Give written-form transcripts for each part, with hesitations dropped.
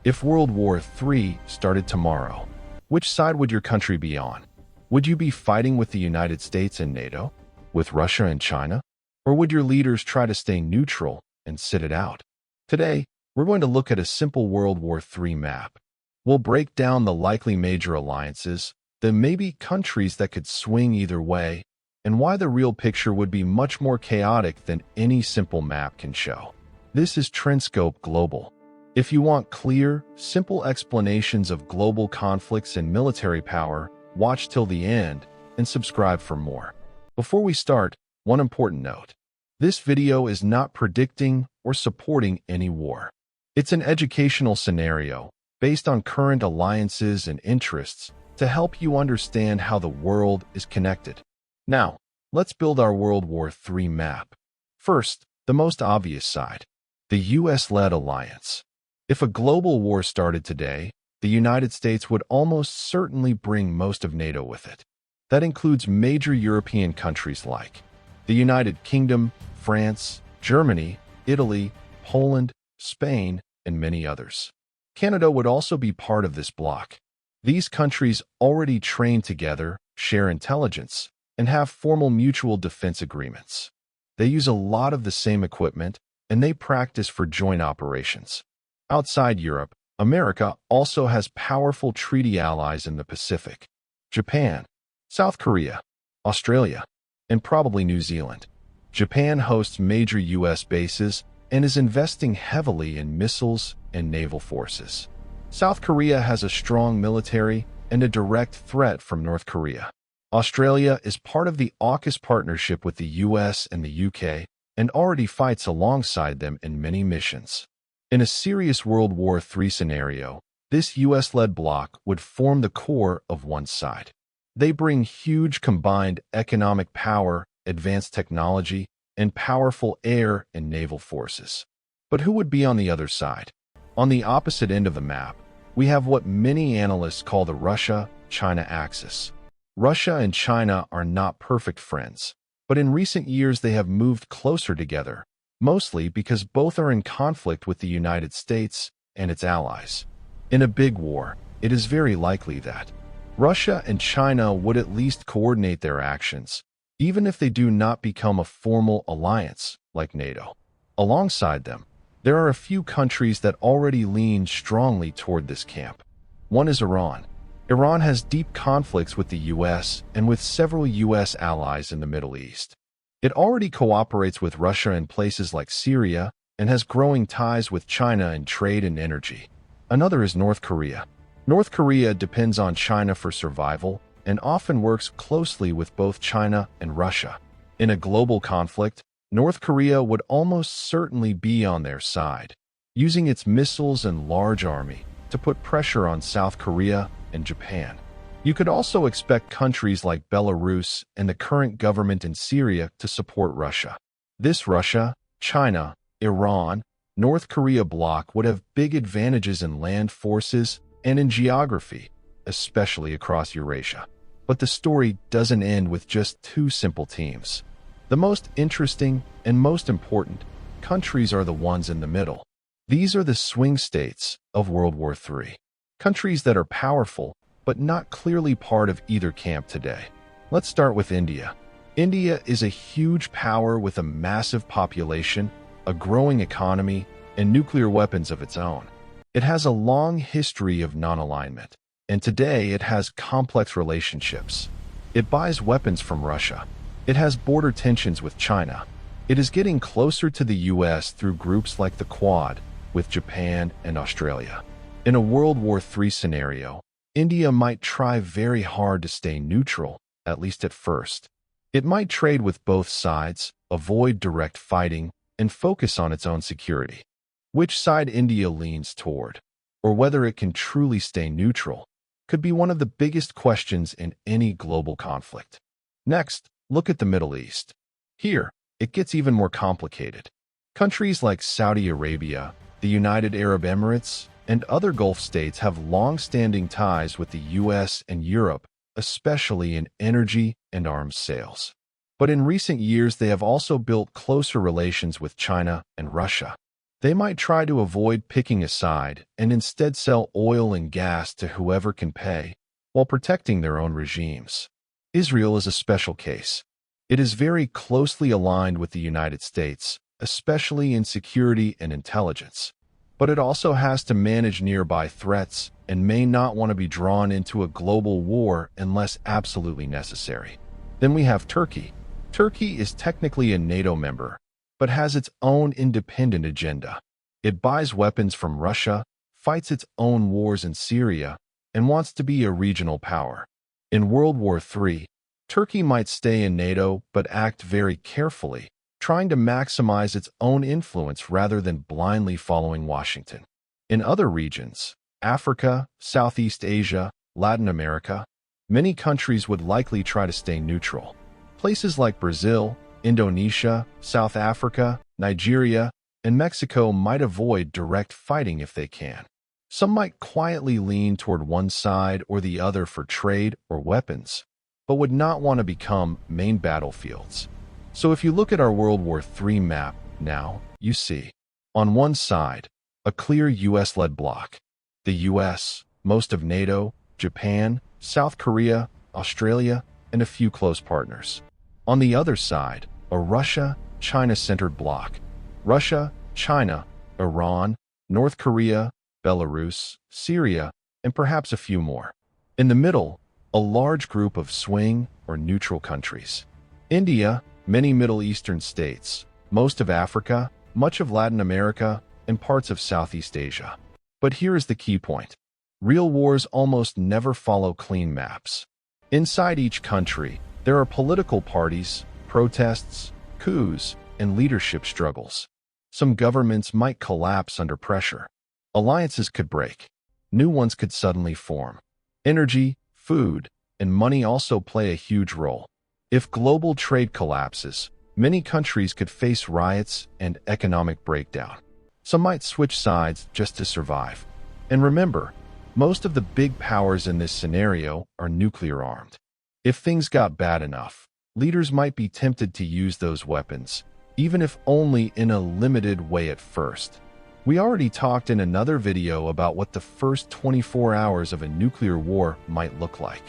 If World War III started tomorrow, which side would your country be on? Would you be fighting with the United States and NATO? With Russia and China? Or would your leaders try to stay neutral and sit it out? Today, we're going to look at a simple World War III map. We'll break down the likely major alliances, the maybe countries that could swing either way, and why the real picture would be much more chaotic than any simple map can show. This is TrendScope Global. If you want clear, simple explanations of global conflicts and military power, watch till the end and subscribe for more. Before we start, one important note. This video is not predicting or supporting any war. It's an educational scenario based on current alliances and interests to help you understand how the world is connected. Now, let's build our World War III map. First, the most obvious side, the US-led alliance. If a global war started today, the United States would almost certainly bring most of NATO with it. That includes major European countries like the United Kingdom, France, Germany, Italy, Poland, Spain, and many others. Canada would also be part of this bloc. These countries already train together, share intelligence, and have formal mutual defense agreements. They use a lot of the same equipment, and they practice for joint operations. Outside Europe, America also has powerful treaty allies in the Pacific: Japan, South Korea, Australia, and probably New Zealand. Japan hosts major US bases and is investing heavily in missiles and naval forces. South Korea has a strong military and a direct threat from North Korea. Australia is part of the AUKUS partnership with the US and the UK and already fights alongside them in many missions. In a serious World War III scenario, this US-led bloc would form the core of one side. They bring huge combined economic power, advanced technology, and powerful air and naval forces. But who would be on the other side? On the opposite end of the map, we have what many analysts call the Russia-China axis. Russia and China are not perfect friends, but in recent years they have moved closer together, mostly because both are in conflict with the United States and its allies. In a big war, it is very likely that Russia and China would at least coordinate their actions, even if they do not become a formal alliance like NATO. Alongside them, there are a few countries that already lean strongly toward this camp. One is Iran. Iran has deep conflicts with the US and with several US allies in the Middle East. It already cooperates with Russia in places like Syria and has growing ties with China in trade and energy. Another is North Korea. North Korea depends on China for survival and often works closely with both China and Russia. In a global conflict, North Korea would almost certainly be on their side, using its missiles and large army to put pressure on South Korea and Japan. You could also expect countries like Belarus and the current government in Syria to support Russia. This Russia, China, Iran, North Korea bloc would have big advantages in land forces and in geography, especially across Eurasia. But the story doesn't end with just two simple teams. The most interesting and most important countries are the ones in the middle. These are the swing states of World War III. Countries that are powerful, but not clearly part of either camp today. Let's start with India. India is a huge power with a massive population, a growing economy, and nuclear weapons of its own. It has a long history of non-alignment, and today it has complex relationships. It buys weapons from Russia. It has border tensions with China. It is getting closer to the US through groups like the Quad, with Japan and Australia. In a World War III scenario, India might try very hard to stay neutral, at least at first. It might trade with both sides, avoid direct fighting, and focus on its own security. Which side India leans toward, or whether it can truly stay neutral, could be one of the biggest questions in any global conflict. Next, look at the Middle East. Here, it gets even more complicated. Countries like Saudi Arabia, the United Arab Emirates, and other Gulf states have long-standing ties with the US and Europe, especially in energy and arms sales. But in recent years, they have also built closer relations with China and Russia. They might try to avoid picking a side and instead sell oil and gas to whoever can pay, while protecting their own regimes. Israel is a special case. It is very closely aligned with the United States, especially in security and intelligence. But it also has to manage nearby threats and may not want to be drawn into a global war unless absolutely necessary. Then we have Turkey. Turkey is technically a NATO member, but has its own independent agenda. It buys weapons from Russia, fights its own wars in Syria, and wants to be a regional power. In World War III, Turkey might stay in NATO but act very carefully, trying to maximize its own influence rather than blindly following Washington. In other regions, Africa, Southeast Asia, Latin America, many countries would likely try to stay neutral. Places like Brazil, Indonesia, South Africa, Nigeria, and Mexico might avoid direct fighting if they can. Some might quietly lean toward one side or the other for trade or weapons, but would not want to become main battlefields. So if you look at our World War III map now, you see, on one side, a clear US-led bloc. The US, most of NATO, Japan, South Korea, Australia, and a few close partners. On the other side, a Russia, China-centered bloc. Russia, China, Iran, North Korea, Belarus, Syria, and perhaps a few more. In the middle, a large group of swing or neutral countries. India, many Middle Eastern states, most of Africa, much of Latin America, and parts of Southeast Asia. But here is the key point. Real wars almost never follow clean maps. Inside each country, there are political parties, protests, coups, and leadership struggles. Some governments might collapse under pressure. Alliances could break. New ones could suddenly form. Energy, food, and money also play a huge role. If global trade collapses, many countries could face riots and economic breakdown. Some might switch sides just to survive. And remember, most of the big powers in this scenario are nuclear-armed. If things got bad enough, leaders might be tempted to use those weapons, even if only in a limited way at first. We already talked in another video about what the first 24 hours of a nuclear war might look like.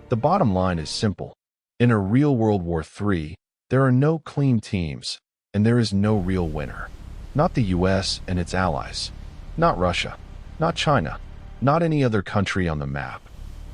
The bottom line is simple. In a real World War III, there are no clean teams, and there is no real winner. Not the US and its allies. Not Russia. Not China. Not any other country on the map.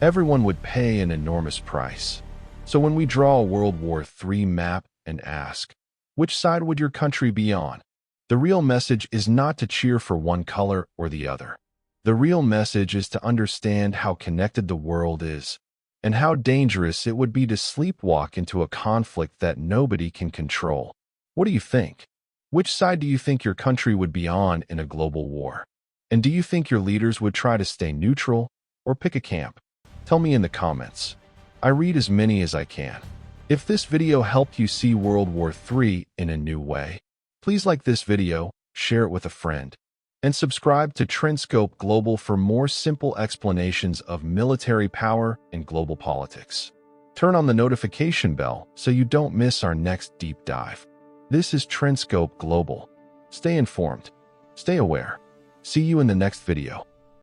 Everyone would pay an enormous price. So when we draw a World War III map and ask, which side would your country be on? The real message is not to cheer for one color or the other. The real message is to understand how connected the world is, and how dangerous it would be to sleepwalk into a conflict that nobody can control. What do you think? Which side do you think your country would be on in a global war? And do you think your leaders would try to stay neutral or pick a camp? Tell me in the comments. I read as many as I can. If this video helped you see World War III in a new way, please like this video, share it with a friend, and subscribe to TrendScope Global for more simple explanations of military power and global politics. Turn on the notification bell so you don't miss our next deep dive. This is TrendScope Global. Stay informed. Stay aware. See you in the next video.